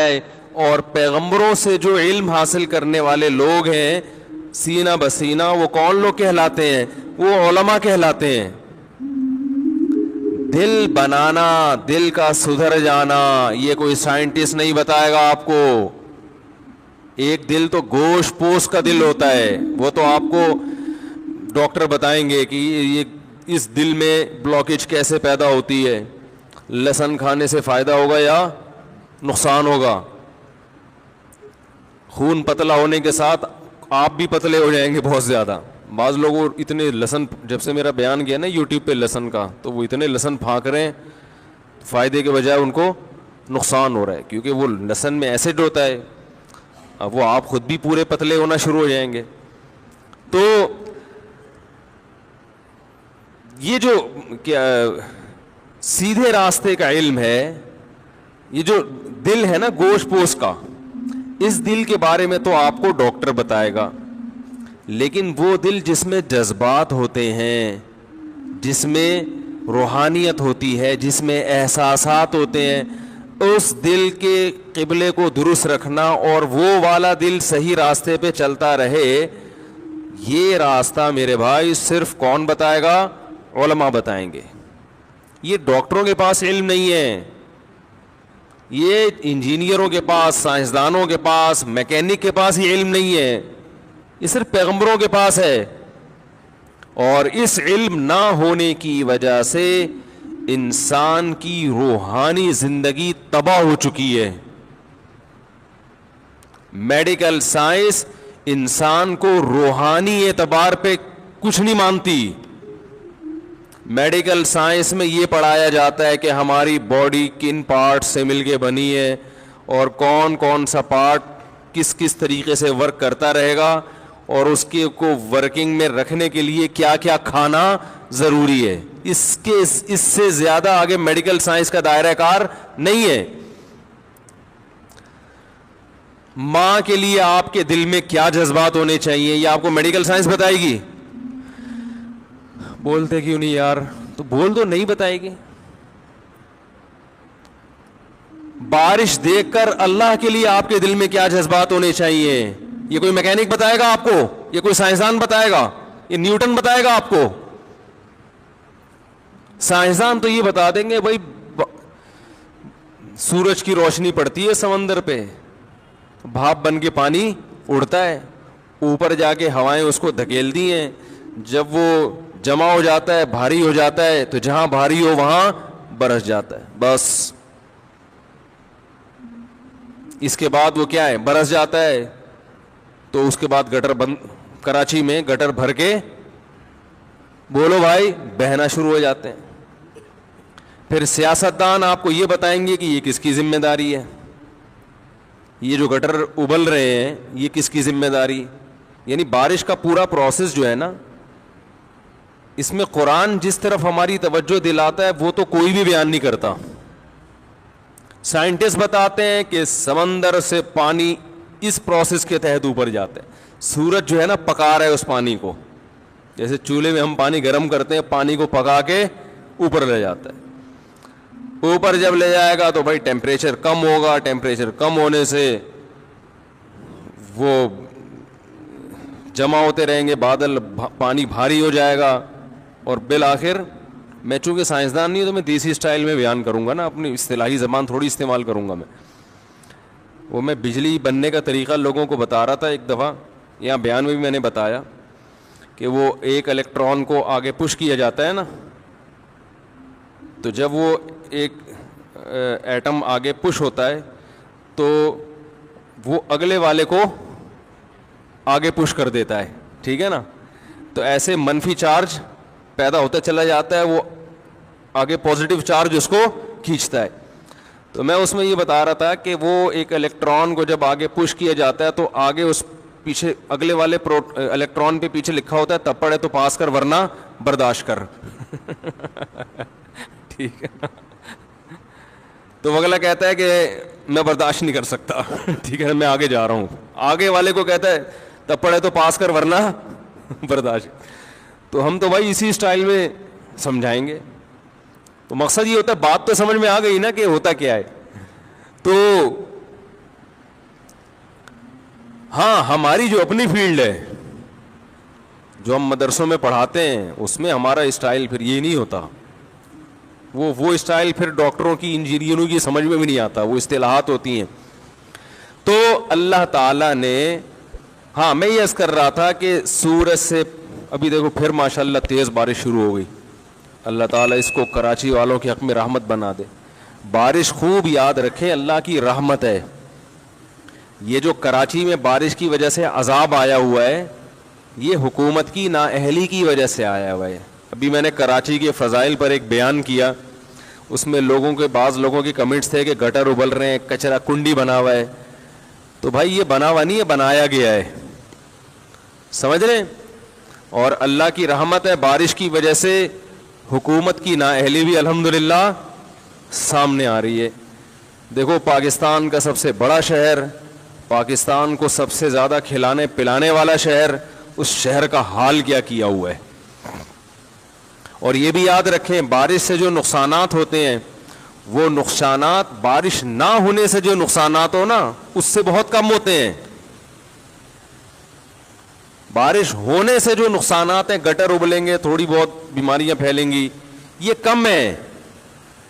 جائے. اور پیغمبروں سے جو علم حاصل کرنے والے لوگ ہیں سینہ بسینہ, وہ کون لوگ کہلاتے ہیں؟ وہ علماء کہلاتے ہیں. دل بنانا, دل کا سدھر جانا, یہ کوئی سائنٹسٹ نہیں بتائے گا آپ کو. ایک دل تو گوشت پوش کا دل ہوتا ہے, وہ تو آپ کو ڈاکٹر بتائیں گے کہ یہ اس دل میں بلاکیج کیسے پیدا ہوتی ہے, لہسن کھانے سے فائدہ ہوگا یا نقصان ہوگا. خون پتلا ہونے کے ساتھ آپ بھی پتلے ہو جائیں گے بہت زیادہ. بعض لوگوں اتنے لہسن, جب سے میرا بیان گیا نا یوٹیوب پہ لہسن کا, تو وہ اتنے لہسن پھانک رہے ہیں, فائدے کے بجائے ان کو نقصان ہو رہا ہے, کیونکہ وہ لہسن میں ایسڈ ہوتا ہے. اب وہ آپ خود بھی پورے پتلے ہونا شروع ہو جائیں گے. تو یہ جو کیا سیدھے راستے کا علم ہے, یہ جو دل ہے نا گوشت پوش کا, اس دل کے بارے میں تو آپ کو ڈاکٹر بتائے گا. لیکن وہ دل جس میں جذبات ہوتے ہیں, جس میں روحانیت ہوتی ہے, جس میں احساسات ہوتے ہیں, اس دل کے قبلے کو درست رکھنا اور وہ والا دل صحیح راستے پہ چلتا رہے, یہ راستہ میرے بھائی صرف کون بتائے گا؟ علماء بتائیں گے. یہ ڈاکٹروں کے پاس علم نہیں ہے, یہ انجینئروں کے پاس, سائنسدانوں کے پاس, میکینک کے پاس یہ علم نہیں ہے, یہ صرف پیغمبروں کے پاس ہے. اور اس علم نہ ہونے کی وجہ سے انسان کی روحانی زندگی تباہ ہو چکی ہے. میڈیکل سائنس انسان کو روحانی اعتبار پہ کچھ نہیں مانتی. میڈیکل سائنس میں یہ پڑھایا جاتا ہے کہ ہماری باڈی کن پارٹ سے مل کے بنی ہے اور کون کون سا پارٹ کس کس طریقے سے ورک کرتا رہے گا, اور اس کے کو ورکنگ میں رکھنے کے لیے کیا کیا کھانا ضروری ہے. اس سے زیادہ آگے میڈیکل سائنس کا دائرہ کار نہیں ہے. ماں کے لیے آپ کے دل میں کیا جذبات ہونے چاہیے, یہ آپ کو میڈیکل سائنس بتائے گی؟ بولتے کیوں نہیں یار؟ تو بول دو, نہیں بتائے گی. بارش دیکھ کر اللہ کے لیے آپ کے دل میں کیا جذبات ہونے چاہیے, یہ کوئی میکینک بتائے گا آپ کو؟ یہ کوئی سائنسدان بتائے گا؟ یہ نیوٹن بتائے گا آپ کو؟ سائنسدان تو یہ بتا دیں گے بھائی سورج کی روشنی پڑتی ہے سمندر پہ, بھاپ بن کے پانی اڑتا ہے, اوپر جا کے ہوائیں اس کو دھکیلتی ہیں, جب وہ جمع ہو جاتا ہے, بھاری ہو جاتا ہے, تو جہاں بھاری ہو وہاں برس جاتا ہے. بس اس کے بعد وہ کیا ہے, برس جاتا ہے. تو اس کے بعد گٹر بند, کراچی میں گٹر بھر کے بولو بھائی بہنا شروع ہو جاتے ہیں. پھر سیاستدان آپ کو یہ بتائیں گے کہ یہ کس کی ذمہ داری ہے, یہ جو گٹر ابل رہے ہیں یہ کس کی ذمہ داری. یعنی بارش کا پورا پروسیس جو ہے نا, اس میں قرآن جس طرف ہماری توجہ دلاتا ہے وہ تو کوئی بھی بیان نہیں کرتا. سائنٹسٹ بتاتے ہیں کہ سمندر سے پانی اس پروسیس کے تحت اوپر جاتا ہے. سورج جو ہے نا پکا رہا ہے اس پانی کو, جیسے چولہے میں ہم پانی گرم کرتے ہیں, پانی کو پکا کے اوپر لے جاتا ہے. اوپر جب لے جائے گا تو بھائی ٹیمپریچر کم ہوگا, ٹیمپریچر کم ہونے سے وہ جمع ہوتے رہیں گے بادل, پانی بھاری ہو جائے گا, اور بالآخر میں چونکہ سائنسدان نہیں ہوں تو میں دیسی اسٹائل میں بیان کروں گا نا, اپنی اصطلاحی زبان تھوڑی استعمال کروں گا میں. وہ میں بجلی بننے کا طریقہ لوگوں کو بتا رہا تھا ایک دفعہ, یہاں بیان میں بھی میں نے بتایا کہ وہ ایک الیکٹران کو آگے پش کیا جاتا ہے نا, تو جب وہ ایک ایٹم آگے پش ہوتا ہے تو وہ اگلے والے کو آگے پش کر دیتا ہے, ٹھیک ہے نا. تو ایسے منفی چارج پیدا ہوتا چلا جاتا ہے, وہ آگے پازیٹیو چارج اس کو کھینچتا ہے. تو میں اس میں یہ بتا رہا تھا کہ وہ ایک الیکٹران کو جب آگے پش کیا جاتا ہے تو آگے اس پیچھے اگلے والے الیکٹران پہ پیچھے لکھا ہوتا ہے تب پڑھے تو پاس کر ورنہ برداشت کر. ٹھیک ہے, تو اگلا کہتا ہے کہ میں برداشت نہیں کر سکتا, ٹھیک ہے میں آگے جا رہا ہوں. آگے والے کو کہتا ہے تب پڑھے تو پاس کر ورنہ برداشت. تو ہم تو بھائی اسی اسٹائل میں سمجھائیں گے. تو مقصد یہ ہوتا ہے, بات تو سمجھ میں آ گئی نا کہ ہوتا کیا ہے. تو ہاں ہماری جو اپنی فیلڈ ہے جو ہم مدرسوں میں پڑھاتے ہیں اس میں ہمارا اسٹائل پھر یہ نہیں ہوتا. وہ اسٹائل پھر ڈاکٹروں کی انجینئروں کی سمجھ میں بھی نہیں آتا, وہ اصطلاحات ہوتی ہیں. تو اللہ تعالیٰ نے, ہاں میں یہ عرض کر رہا تھا کہ سورج سے ابھی دیکھو پھر ماشاءاللہ تیز بارش شروع ہو گئی. اللہ تعالیٰ اس کو کراچی والوں کے حق میں رحمت بنا دے. بارش خوب یاد رکھیں, اللہ کی رحمت ہے. یہ جو کراچی میں بارش کی وجہ سے عذاب آیا ہوا ہے یہ حکومت کی نااہلی کی وجہ سے آیا ہوا ہے. ابھی میں نے کراچی کے فضائل پر ایک بیان کیا, اس میں بعض لوگوں کے کمنٹس تھے کہ گٹر ابل رہے ہیں, کچرا کنڈی بنا ہوا ہے. تو بھائی یہ بنا ہوا نہیں ہے, بنایا گیا ہے, سمجھ رہے ہیں. اور اللہ کی رحمت ہے, بارش کی وجہ سے حکومت کی نااہلی بھی الحمدللہ سامنے آ رہی ہے. دیکھو پاکستان کا سب سے بڑا شہر, پاکستان کو سب سے زیادہ کھلانے پلانے والا شہر, اس شہر کا حال کیا ہوا ہے. اور یہ بھی یاد رکھیں بارش سے جو نقصانات ہوتے ہیں وہ نقصانات بارش نہ ہونے سے جو نقصانات ہو نا اس سے بہت کم ہوتے ہیں. بارش ہونے سے جو نقصانات ہیں, گٹر ابلیں گے, تھوڑی بہت بیماریاں پھیلیں گی, یہ کم ہے.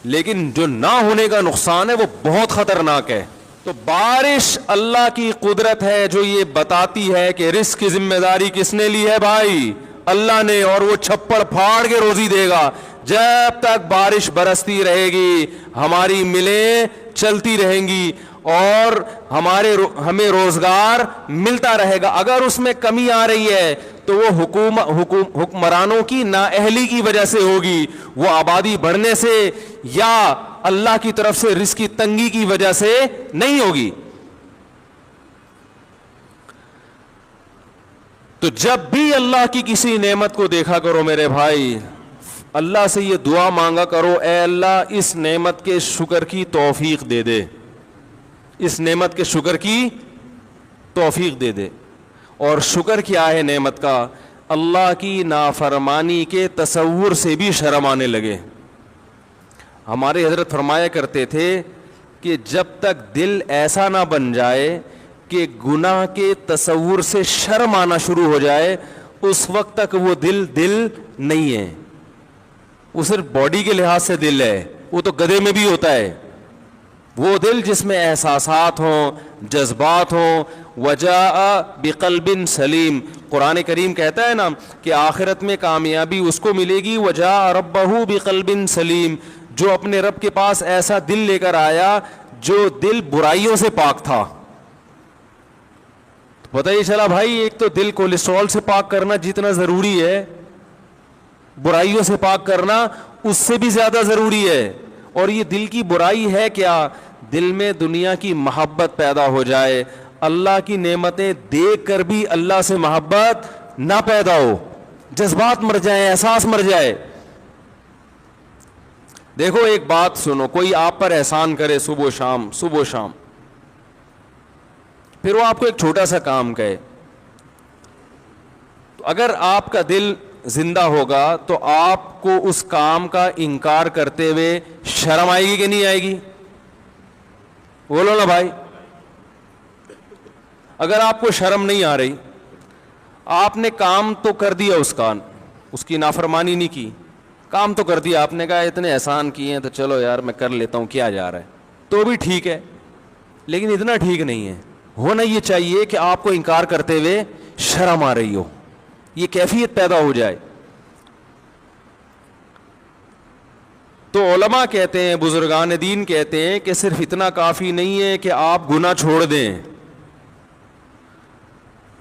لیکن جو نہ ہونے کا نقصان ہے وہ بہت خطرناک ہے. تو بارش اللہ کی قدرت ہے جو یہ بتاتی ہے کہ رزق کی ذمہ داری کس نے لی ہے بھائی, اللہ نے. اور وہ چھپڑ پھاڑ کے روزی دے گا. جب تک بارش برستی رہے گی ہماری ملیں چلتی رہیں گی اور ہمیں روزگار ملتا رہے گا. اگر اس میں کمی آ رہی ہے تو وہ حکمرانوں کی نااہلی کی وجہ سے ہوگی, وہ آبادی بڑھنے سے یا اللہ کی طرف سے رزق کی تنگی کی وجہ سے نہیں ہوگی. تو جب بھی اللہ کی کسی نعمت کو دیکھا کرو میرے بھائی, اللہ سے یہ دعا مانگا کرو, اے اللہ اس نعمت کے شکر کی توفیق دے دے, اس نعمت کے شکر کی توفیق دے دے. اور شکر کیا ہے نعمت کا, اللہ کی نافرمانی کے تصور سے بھی شرم آنے لگے. ہمارے حضرت فرمایا کرتے تھے کہ جب تک دل ایسا نہ بن جائے کہ گناہ کے تصور سے شرم آنا شروع ہو جائے, اس وقت تک وہ دل نہیں ہے. وہ صرف باڈی کے لحاظ سے دل ہے, وہ تو گدھے میں بھی ہوتا ہے. وہ دل جس میں احساسات ہوں, جذبات ہوں. وجاء بقلب سلیم, قرآن کریم کہتا ہے نا کہ آخرت میں کامیابی اس کو ملے گی. وجاء ربہ بقلب سلیم, جو اپنے رب کے پاس ایسا دل لے کر آیا جو دل برائیوں سے پاک تھا. پتہ ہی چلا بھائی, ایک تو دل کولیسٹرول سے پاک کرنا جتنا ضروری ہے, برائیوں سے پاک کرنا اس سے بھی زیادہ ضروری ہے. اور یہ دل کی برائی ہے کیا, دل میں دنیا کی محبت پیدا ہو جائے, اللہ کی نعمتیں دیکھ کر بھی اللہ سے محبت نہ پیدا ہو, جذبات مر جائیں, احساس مر جائے. دیکھو ایک بات سنو, کوئی آپ پر احسان کرے صبح و شام, پھر وہ آپ کو ایک چھوٹا سا کام کہے, تو اگر آپ کا دل زندہ ہوگا تو آپ کو اس کام کا انکار کرتے ہوئے شرم آئے گی کہ نہیں آئے گی؟ بولو نا بھائی. اگر آپ کو شرم نہیں آ رہی, آپ نے کام تو کر دیا, اس کی نافرمانی نہیں کی, کام تو کر دیا, آپ نے کہا اتنے احسان کیے ہیں تو چلو یار میں کر لیتا ہوں, کیا جا رہا ہے, تو بھی ٹھیک ہے. لیکن اتنا ٹھیک نہیں ہے. ہونا یہ چاہیے کہ آپ کو انکار کرتے ہوئے شرم آ رہی ہو, یہ کیفیت پیدا ہو جائے. تو علماء کہتے ہیں, بزرگان دین کہتے ہیں کہ صرف اتنا کافی نہیں ہے کہ آپ گناہ چھوڑ دیں,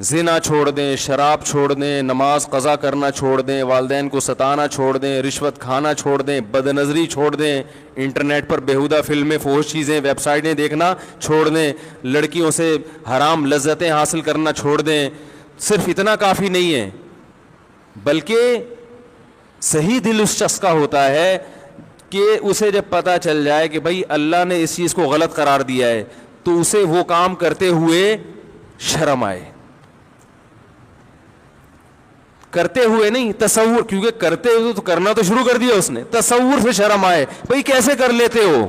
زنا چھوڑ دیں, شراب چھوڑ دیں, نماز قضا کرنا چھوڑ دیں, والدین کو ستانا چھوڑ دیں, رشوت کھانا چھوڑ دیں, بد نظری چھوڑ دیں, انٹرنیٹ پر بیہودہ فلمیں, فحش چیزیں, ویب سائٹیں دیکھنا چھوڑ دیں, لڑکیوں سے حرام لذتیں حاصل کرنا چھوڑ دیں. صرف اتنا کافی نہیں ہے, بلکہ صحیح دل اس شخص کا ہوتا ہے کہ اسے جب پتہ چل جائے کہ بھائی اللہ نے اس چیز کو غلط قرار دیا ہے تو اسے وہ کام کرتے ہوئے شرم آئے. کرتے ہوئے نہیں, تصور, کیونکہ کرتے ہوئے تو کرنا تو شروع کر دیا اس نے, تصور سے شرم آئے, بھائی کیسے کر لیتے ہو.